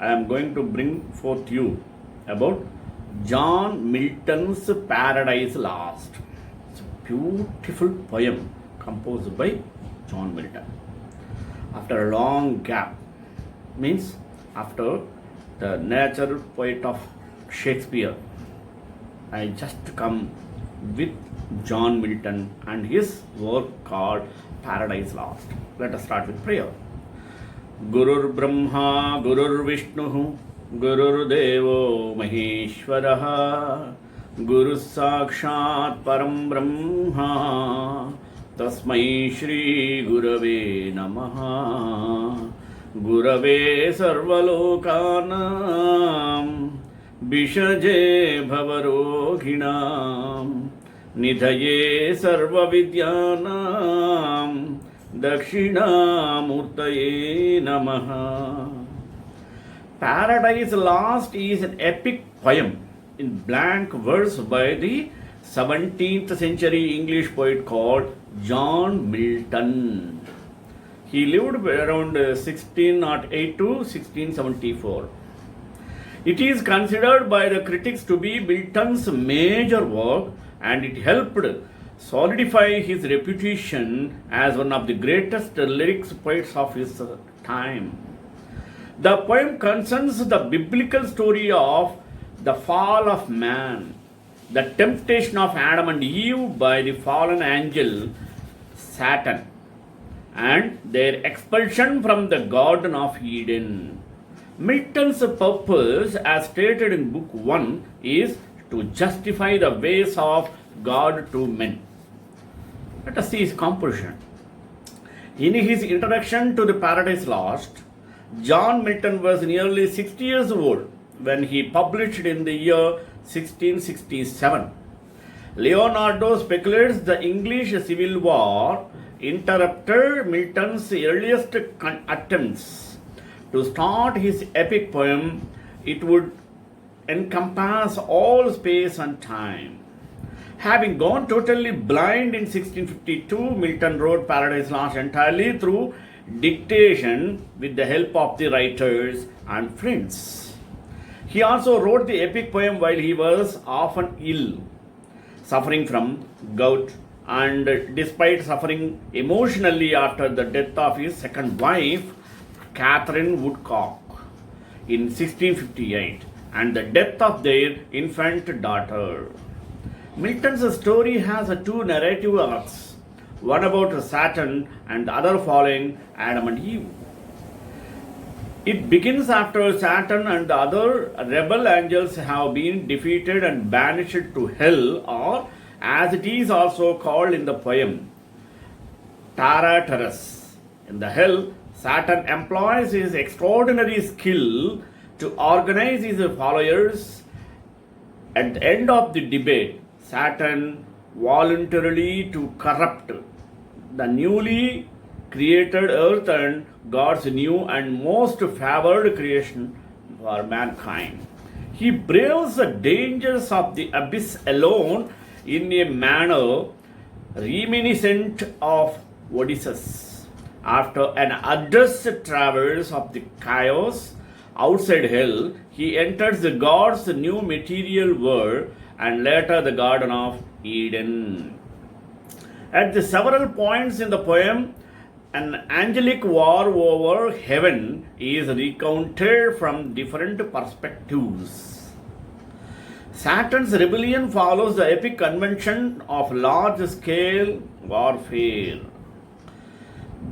I am going to bring forth you about John Milton's Paradise Lost. It's a beautiful poem composed by John Milton. After a long gap, means after the natural poet of Shakespeare, I just come with John Milton and his work called Paradise Lost. Let us start with prayer. Gurur Brahma, Gurur Vishnu, Gurur Devo Maheshwaraha, Guru Sakshat Param Brahma, Tasmai Shri Gurave Namaha, Gurave Sarvalokanam, Bishaje Bhavaroginam, Nidhaye Sarvavidyanam, Dakshinamurtaye Namaha. Paradise Lost is an epic poem in blank verse by the 17th century English poet called John Milton. He lived around 1608 to 1674. It is considered by the critics to be Milton's major work, and it helped solidify his reputation as one of the greatest lyrics poets of his time. The poem concerns the biblical story of the fall of man, the temptation of Adam and Eve by the fallen angel Satan, and their expulsion from the Garden of Eden. Milton's purpose, as stated in Book 1, is to justify the ways of God to men. Let us see his composition. In his introduction to the Paradise Lost, John Milton was nearly 60 years old when he published in the year 1667. Leonardo speculates the English Civil War interrupted Milton's earliest attempts to start his epic poem. It would encompass all space and time. Having gone totally blind in 1652, Milton wrote Paradise Lost entirely through dictation with the help of the writers and friends. He also wrote the epic poem while he was often ill, suffering from gout, and despite suffering emotionally after the death of his second wife, Catherine Woodcock, in 1658, and the death of their infant daughter. Milton's story has two narrative arcs, one about Satan and the other following Adam and Eve. It begins after Satan and the other rebel angels have been defeated and banished to hell, or as it is also called in the poem, Tartarus. In the hell, Satan employs his extraordinary skill to organize his followers. At the end of the debate, Satan voluntarily to corrupt the newly created earth and God's new and most favored creation for mankind. He braves the dangers of the abyss alone in a manner reminiscent of Odysseus. After an arduous traverse of the chaos outside hell, he enters the God's new material world and later the Garden of Eden. At the several points in the poem, an angelic war over heaven is recounted from different perspectives. Saturn's rebellion follows the epic convention of large-scale warfare.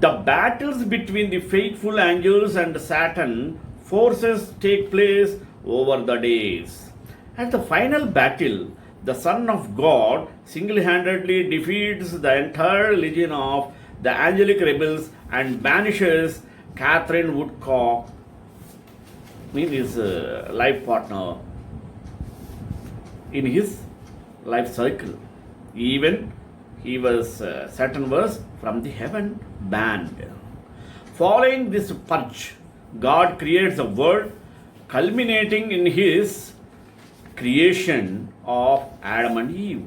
The battles between the faithful angels and Saturn forces take place over the days. At the final battle, the Son of God single-handedly defeats the entire legion of the angelic rebels and banishes Catherine Woodcock, his life partner, in his life circle. Even Satan was from the heaven banned. Following this purge, God creates a world culminating in his creation of Adam and Eve.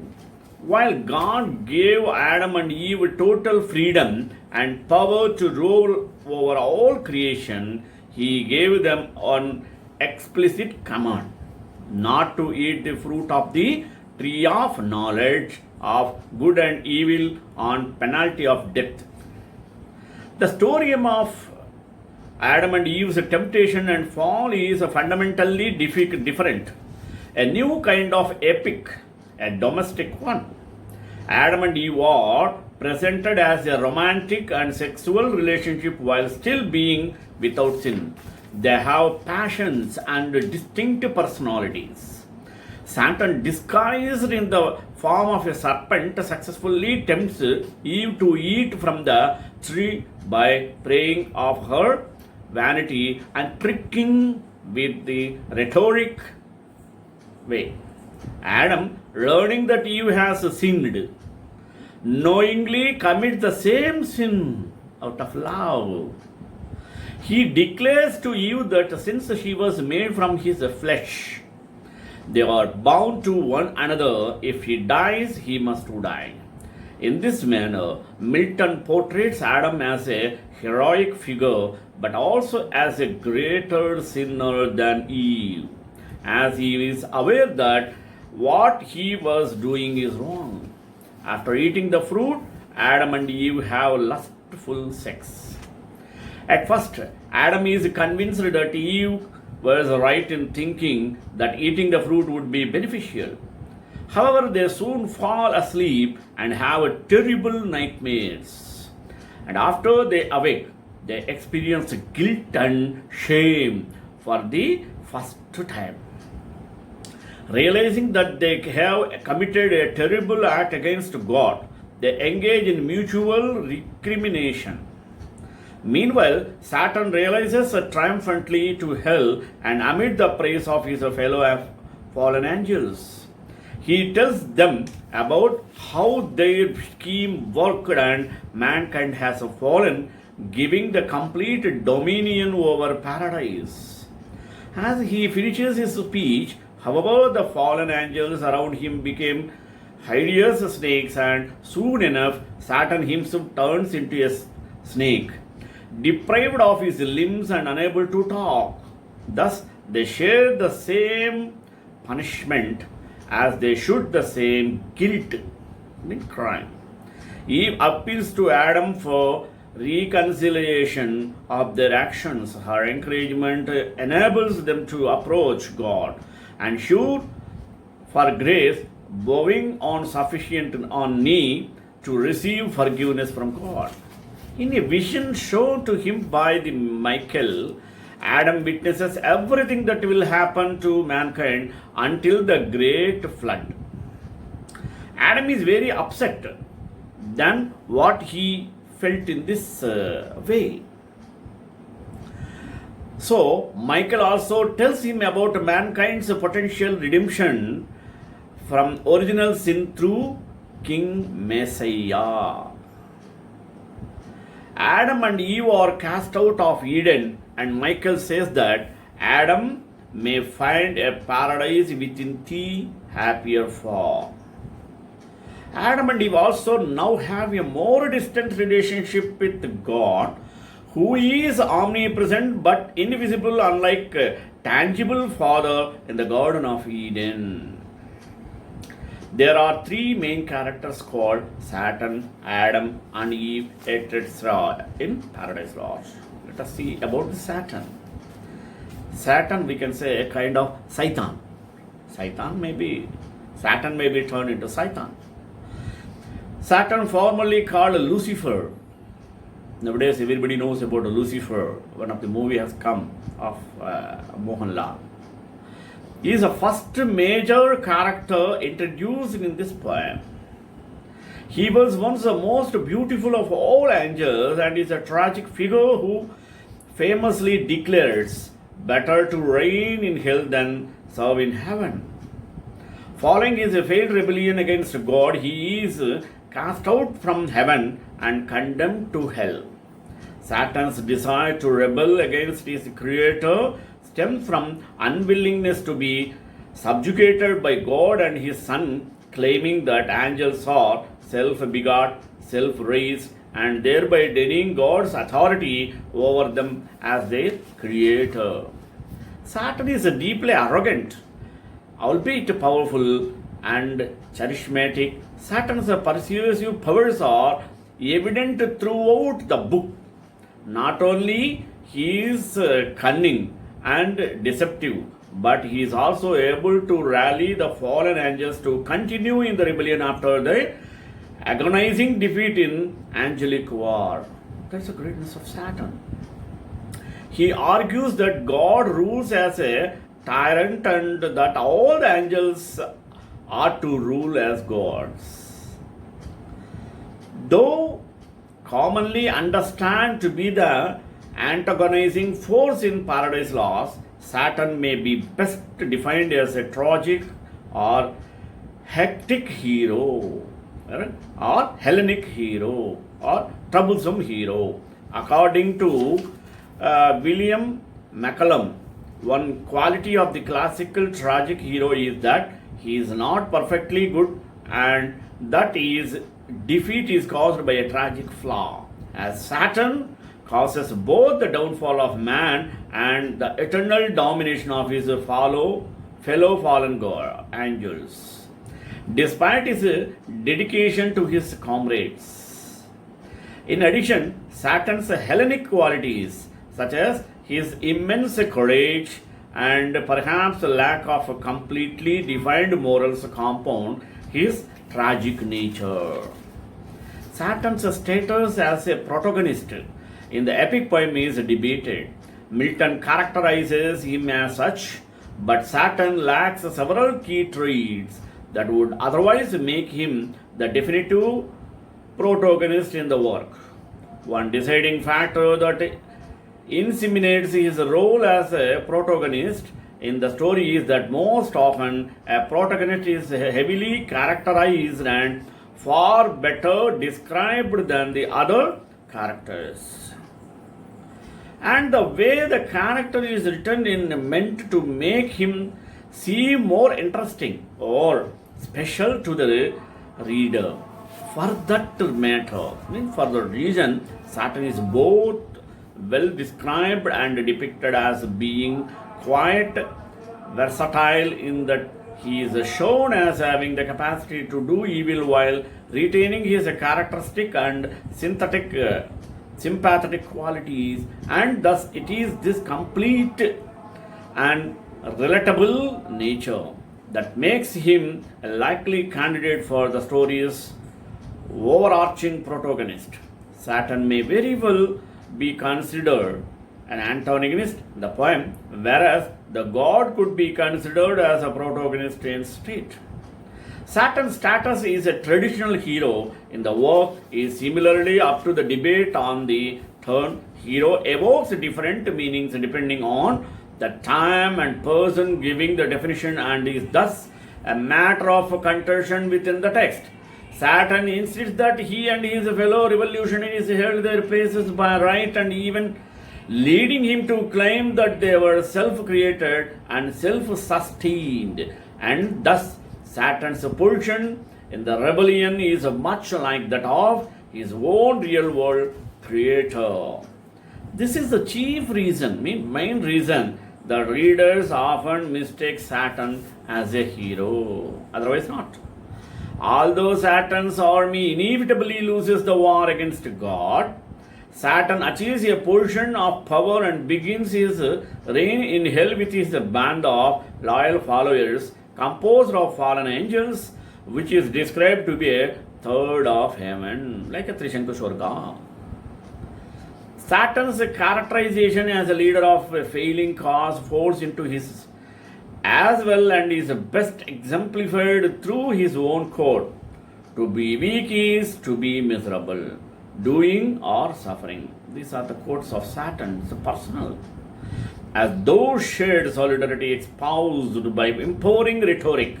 While God gave Adam and Eve total freedom and power to rule over all creation, He gave them an explicit command not to eat the fruit of the tree of knowledge of good and evil on penalty of death. The story of Adam and Eve's temptation and fall is fundamentally different. A new kind of epic, a domestic one. Adam and Eve are presented as a romantic and sexual relationship while still being without sin. They have passions and distinct personalities. Satan, disguised in the form of a serpent, successfully tempts Eve to eat from the tree by preying of her vanity and tricking with the rhetoric way. Adam, learning that Eve has sinned, knowingly commits the same sin out of love. He declares to Eve that since she was made from his flesh, they are bound to one another. If he dies, he must die. In this manner, Milton portrays Adam as a heroic figure, but also as a greater sinner than Eve, as he is aware that what he was doing is wrong. After eating the fruit, Adam and Eve have lustful sex. At first, Adam is convinced that Eve was right in thinking that eating the fruit would be beneficial. However, they soon fall asleep and have terrible nightmares. And after they awake, they experience guilt and shame for the first time. Realizing that they have committed a terrible act against God, they engage in mutual recrimination. Meanwhile, Satan realizes triumphantly to hell and amid the praise of his fellow fallen angels. He tells them about how their scheme worked and mankind has fallen, giving the complete dominion over paradise. As he finishes his speech, however, the fallen angels around him became hideous snakes, and soon enough, Satan himself turns into a snake, deprived of his limbs and unable to talk. Thus, they share the same punishment as they should the same guilt, crime. Eve appeals to Adam for reconciliation of their actions. Her encouragement enables them to approach God and shoot for grace, bowing on sufficient on knee to receive forgiveness from God. In a vision shown to him by the Michael, Adam witnesses everything that will happen to mankind until the great flood. Adam is very upset than what he felt in this way. So, Michael also tells him about mankind's potential redemption from original sin through King Messiah. Adam and Eve are cast out of Eden, and Michael says that Adam may find a paradise within the happier form. Adam and Eve also now have a more distant relationship with God, who is omnipresent but invisible, unlike tangible Father in the Garden of Eden. There are three main characters called Satan, Adam, and Eve, etc. in Paradise Lost. Let us see about Satan. Satan, we can say, a kind of Satan. Satan may be turned into Satan. Satan, formerly called Lucifer. Nowadays, everybody knows about Lucifer. One of the movie has come of Mohanlal. He is the first major character introduced in this poem. He was once the most beautiful of all angels and is a tragic figure who famously declares, "Better to reign in hell than serve in heaven." Following his failed rebellion against God, he is cast out from heaven and condemned to hell. Satan's desire to rebel against his creator stems from unwillingness to be subjugated by God and his Son, claiming that angels are self-begot, self-raised, and thereby denying God's authority over them as their creator. Saturn is deeply arrogant, albeit powerful and charismatic. Saturn's persuasive powers are evident throughout the book. Not only he is cunning and deceptive, but he is also able to rally the fallen angels to continue in the rebellion after the agonizing defeat in angelic war. That's the greatness of Saturn. He argues that God rules as a tyrant and that all the angels are to rule as gods. Though commonly understood to be the antagonizing force in Paradise Lost, Saturn may be best defined as a tragic or hectic hero, or Hellenic hero, or troublesome hero. According to William McCallum, one quality of the classical tragic hero is that he is not perfectly good and that his defeat is caused by a tragic flaw. As Saturn causes both the downfall of man and the eternal domination of his fellow fallen angels, despite his dedication to his comrades. In addition, Saturn's Hellenic qualities, such as his immense courage and perhaps lack of a completely defined morals, compound his tragic nature. Saturn's status as a protagonist in the epic poem is debated. Milton characterizes him as such, but Saturn lacks several key traits that would otherwise make him the definitive protagonist in the work. One deciding factor that inseminates his role as a protagonist in the story is that most often a protagonist is heavily characterized and far better described than the other characters. And the way the character is written is meant to make him seem more interesting or special to the reader. For that matter, for the reason, Saturn is both well described and depicted as being quite versatile in that he is shown as having the capacity to do evil while retaining his characteristic and sympathetic qualities, and thus it is this complete and relatable nature that makes him a likely candidate for the story's overarching protagonist. Saturn may very well be considered an antagonist in the poem, whereas the god could be considered as a protagonist instead. Saturn's status as a traditional hero in the work is similarly up to the debate on the term hero evokes different meanings depending on the time and person giving the definition and is thus a matter of contention within the text. Saturn insists that he and his fellow revolutionaries held their places by right and even leading him to claim that they were self-created and self-sustained, and thus Saturn's position in the rebellion is much like that of his own real-world creator. This is the chief reason, main reason, that readers often mistake Saturn as a hero, otherwise not. Although Saturn's army inevitably loses the war against God, Saturn achieves a position of power and begins his reign in hell with his band of loyal followers composed of fallen angels, which is described to be a third of heaven, like a Trishanku Shwarga. Saturn's characterization as a leader of a failing cause falls into his as well and is best exemplified through his own quote: "To be weak is to be miserable, doing or suffering." These are the quotes of Saturn. It's personal. As though shared solidarity espoused by imploring rhetoric,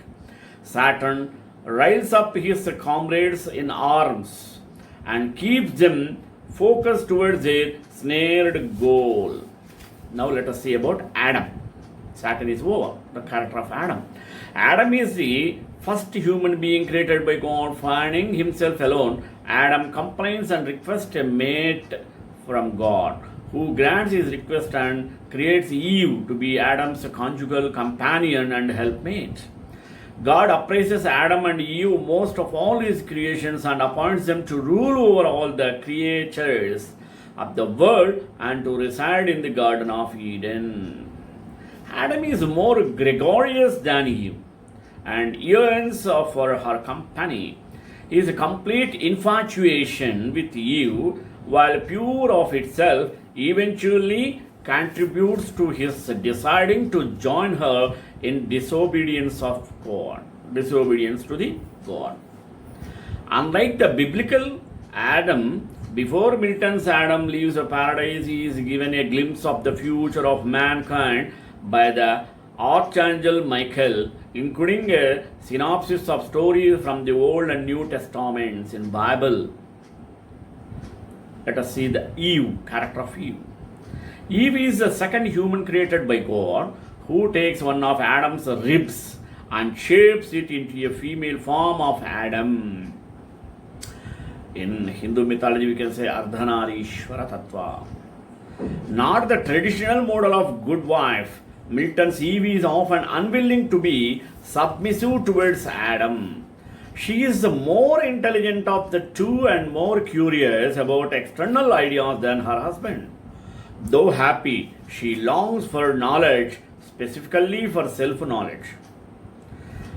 Saturn riles up his comrades in arms and keeps them focused towards a snared goal. Now let us see about Adam. Saturn is over, the character of Adam. Adam is the first human being created by God. Finding himself alone, Adam complains and requests a mate from God, who grants his request and creates Eve to be Adam's conjugal companion and helpmate. God appraises Adam and Eve most of all his creations and appoints them to rule over all the creatures of the world and to reside in the Garden of Eden. Adam is more gregarious than Eve and yearns for her company. His complete infatuation with Eve, while pure of itself, eventually contributes to his deciding to join her in disobedience to the God. Unlike the biblical Adam, before Milton's Adam leaves paradise, he is given a glimpse of the future of mankind by the Archangel Michael, including a synopsis of stories from the Old and New Testaments in Bible. Let us see the Eve, character of Eve. Eve is the second human created by God who takes one of Adam's ribs and shapes it into a female form of Adam. In Hindu mythology, we can say Ardhanarishwara Tattva. Not the traditional model of good wife, Milton's Eve is often unwilling to be submissive towards Adam. She is the more intelligent of the two and more curious about external ideas than her husband. Though happy, she longs for knowledge, specifically for self-knowledge.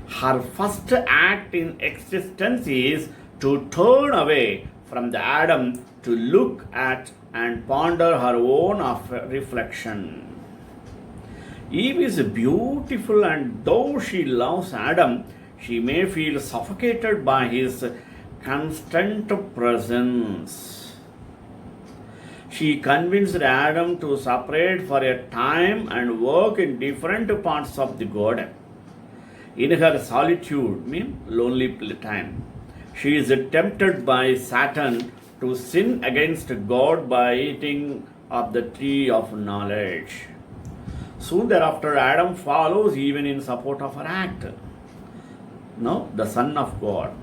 Her first act in existence is to turn away from the Adam to look at and ponder her own reflection. Eve is beautiful, and though she loves Adam, she may feel suffocated by his constant presence. She convinced Adam to separate for a time and work in different parts of the garden. In her solitude, lonely time, she is tempted by Satan to sin against God by eating of the tree of knowledge. Soon thereafter, Adam follows even in support of her act. No, the Son of God.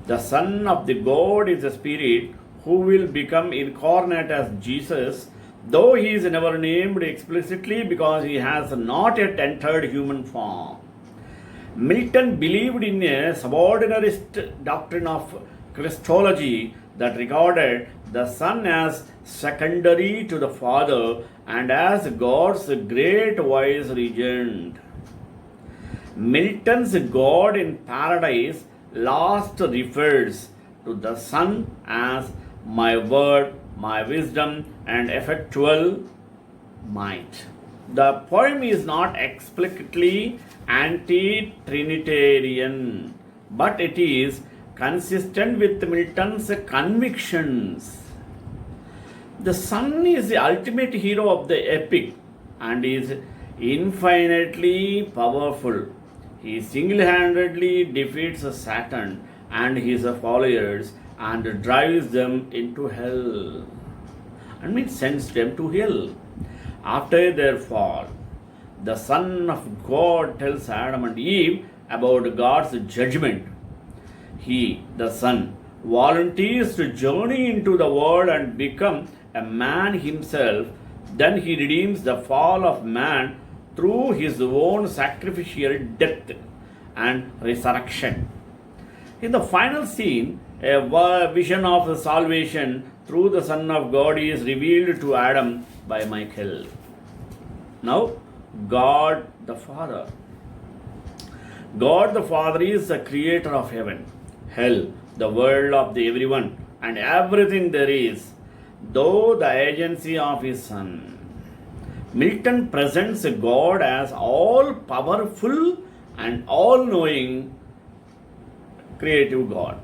The Son of the God is a spirit who will become incarnate as Jesus, though he is never named explicitly because he has not yet entered human form. Milton believed in a subordinationist doctrine of Christology that regarded the Son as secondary to the Father and as God's great wise regent. Milton's God in paradise last refers to the Son as my word, my wisdom, and effectual might. The poem is not explicitly anti-Trinitarian, but it is consistent with Milton's convictions. The Son is the ultimate hero of the epic and is infinitely powerful. He single-handedly defeats Satan and his followers and drives them into hell. Sends them to hell. After their fall, the Son of God tells Adam and Eve about God's judgment. He, the Son, volunteers to journey into the world and become a man himself. Then he redeems the fall of man through his own sacrificial death and resurrection. In the final scene, a vision of salvation through the Son of God is revealed to Adam by Michael. Now, God the Father. God the Father is the creator of heaven, hell, the world of the everyone, and everything there is, though the agency of his Son. Milton presents God as all-powerful and all-knowing creative God,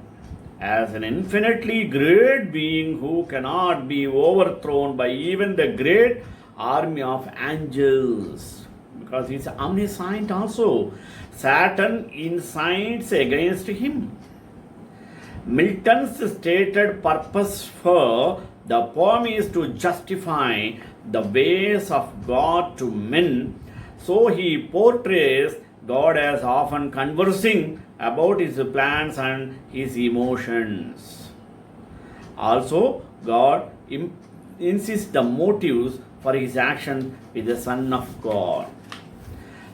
as an infinitely great being who cannot be overthrown by even the great army of angels, because he is omniscient also. Satan incites against him. Milton's stated purpose for the poem is to justify the ways of God to men, so he portrays God as often conversing about his plans and his emotions. Also, God insists the motives for his action with the Son of God.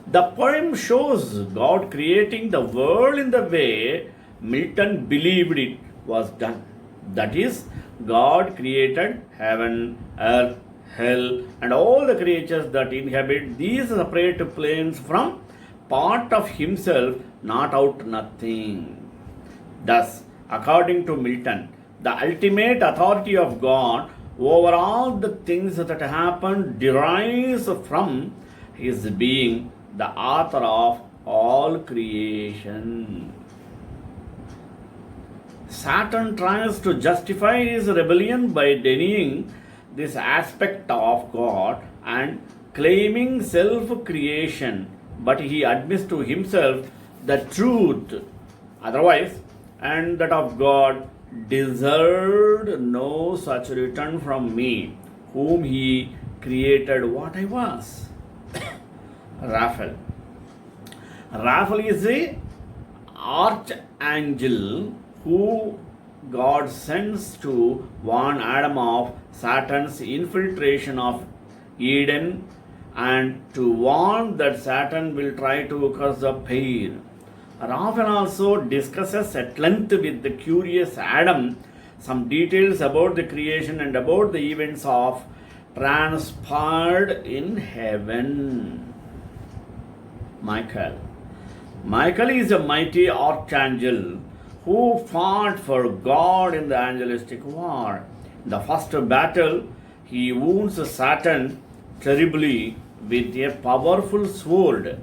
The poem shows God creating the world in the way Milton believed it was done. That is, God created heaven, earth, hell, and all the creatures that inhabit these separate planes from part of himself, not out nothing. Thus, according to Milton, the ultimate authority of God over all the things that happen derives from his being the author of all creation. Saturn tries to justify his rebellion by denying this aspect of God and claiming self creation, but he admits to himself the truth, otherwise, and that of God deserved no such return from me, whom he created what I was. Raphael. Raphael is a archangel who God sends to warn Adam of Satan's infiltration of Eden and to warn that Satan will try to curse the pair. Raphael also discusses at length with the curious Adam some details about the creation and about the events of transpired in heaven. Michael. Michael is a mighty archangel who fought for God in the angelistic war. In the first battle, he wounds Satan terribly with a powerful sword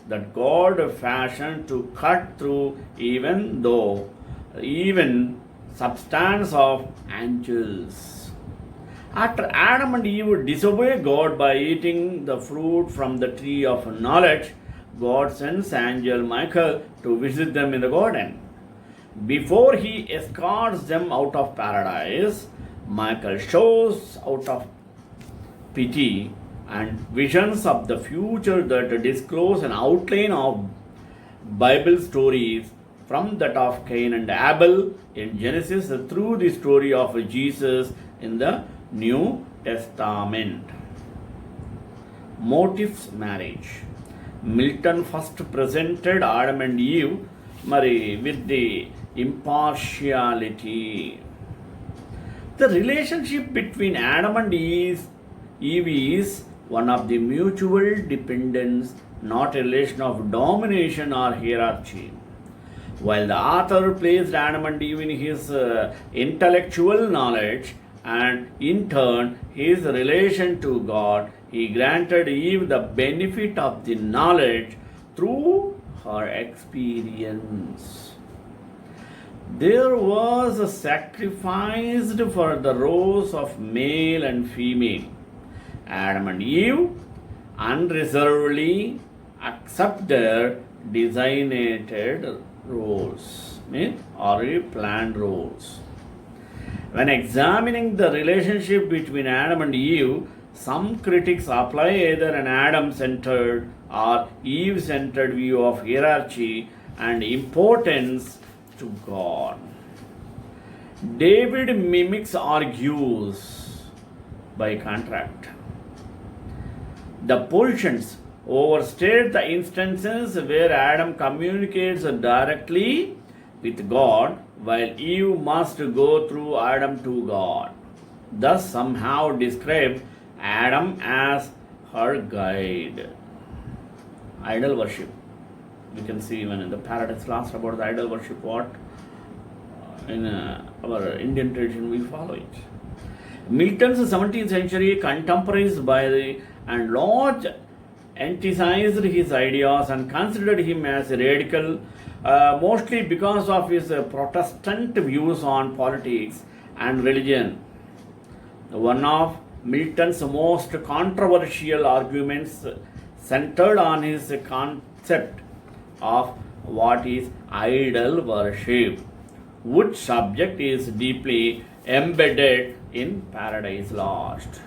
that God fashioned to cut through even substance of angels. After Adam and Eve disobey God by eating the fruit from the tree of knowledge, God sends angel Michael to visit them in the garden. Before he escorts them out of paradise, Michael shows out of pity and visions of the future that disclose an outline of Bible stories from that of Cain and Abel in Genesis through the story of Jesus in the New Testament. Motives marriage. Milton first presented Adam and Eve with the impartiality. The relationship between Adam and Eve is one of the mutual dependence, not a relation of domination or hierarchy. While the author placed Adam and Eve in his intellectual knowledge and in turn his relation to God, he granted Eve the benefit of the knowledge through her experience. There was a sacrifice for the roles of male and female. Adam and Eve unreservedly accept their designated roles, already planned roles. When examining the relationship between Adam and Eve, some critics apply either an Adam-centered or Eve-centered view of hierarchy and importance to God. David mimics argues by contract. The positions overstate the instances where Adam communicates directly with God, while Eve must go through Adam to God. Thus, some have described Adam as her guide. Idol worship. We can see even in the Paradise Lost about the idol worship what in our Indian tradition we follow it. Milton's 17th century contemporaries and Lodge emphasized his ideas and considered him as a radical, mostly because of his Protestant views on politics and religion. One of Milton's most controversial arguments centered on his concept of what is idol worship, which subject is deeply embedded in Paradise Lost.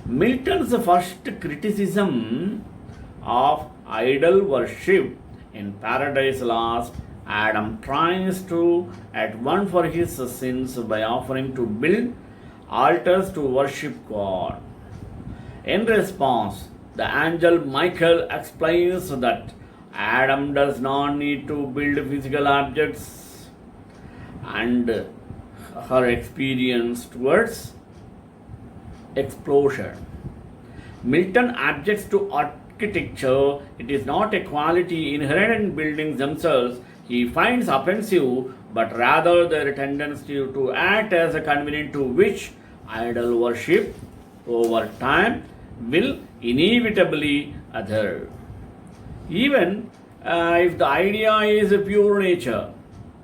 Milton's first criticism of idol worship in Paradise Lost, Adam tries to atone for his sins by offering to build altars to worship God. In response, the angel Michael explains that Adam does not need to build physical objects, and her experience towards explosion. Milton objects to architecture. It is not a quality inherent in buildings themselves. He finds offensive, but rather their tendency to act as a convenient to which idol worship over time will inevitably adhere. Even if the idea is pure nature,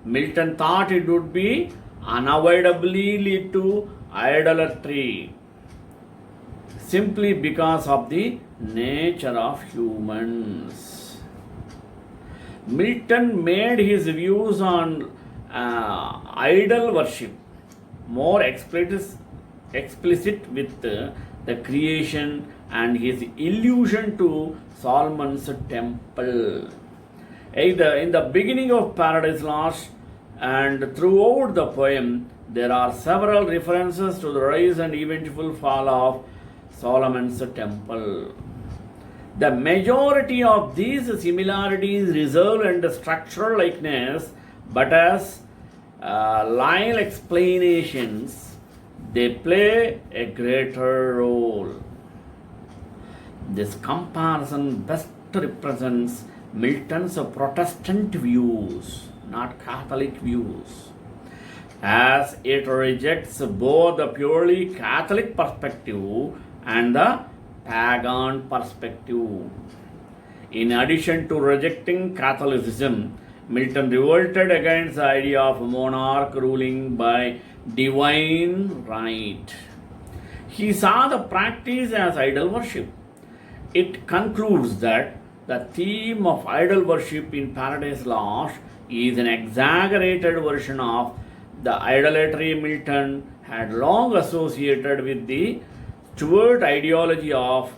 Milton thought it would be unavoidably lead to idolatry simply because of the nature of humans. Milton made his views on idol worship more explicit with the creation and his allusion to Solomon's temple. Either in the beginning of Paradise Lost and throughout the poem, there are several references to the rise and eventual fall of Solomon's temple. The majority of these similarities result in the structural likeness, but as Lyle explanations, they play a greater role. This comparison best represents Milton's Protestant views, not Catholic views, as it rejects both the purely Catholic perspective and the pagan perspective. In addition to rejecting Catholicism, Milton revolted against the idea of a monarch ruling by divine right. He saw the practice as idol worship. It concludes that the theme of idol worship in Paradise Lost is an exaggerated version of the idolatry Milton had long associated with the Stuart ideology of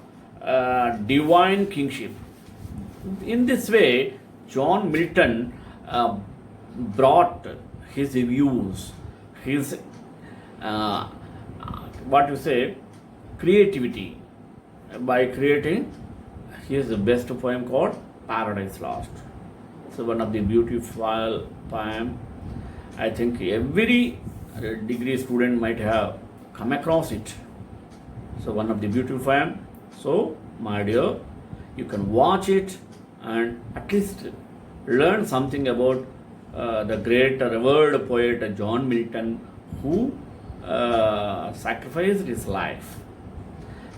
divine kingship. In this way, John Milton brought his views, his creativity by creating his best poem called Paradise Lost. So one of the beautiful poem. I think every degree student might have come across it. So one of the beautiful poem. So my dear, you can watch it and at least learn something about the great revered poet John Milton, who sacrificed his life.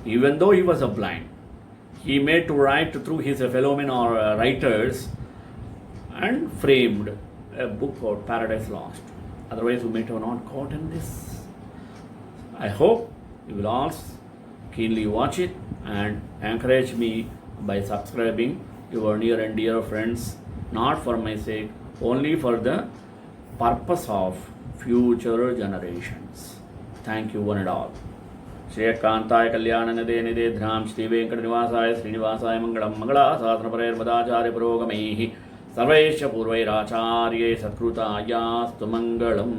Even though he was a blind, he made to write through his fellow men or writers and framed a book called Paradise Lost. Otherwise, we might have not gotten this. I hope you will all keenly watch it and encourage me by subscribing your near and dear friends, not for my sake, only for the purpose of future generations. Thank you one and all. श्रेयकांताय Kalyan Nidhe निधेध्राम Shri Venkat निवासाय श्रीनिवासाय Mangalam मंगलाशासनपरैर्मदाचार्य पुरोगमैः सर्वैश्च पूर्वैराचार्यै सत्कृतायास्तु Mangalam.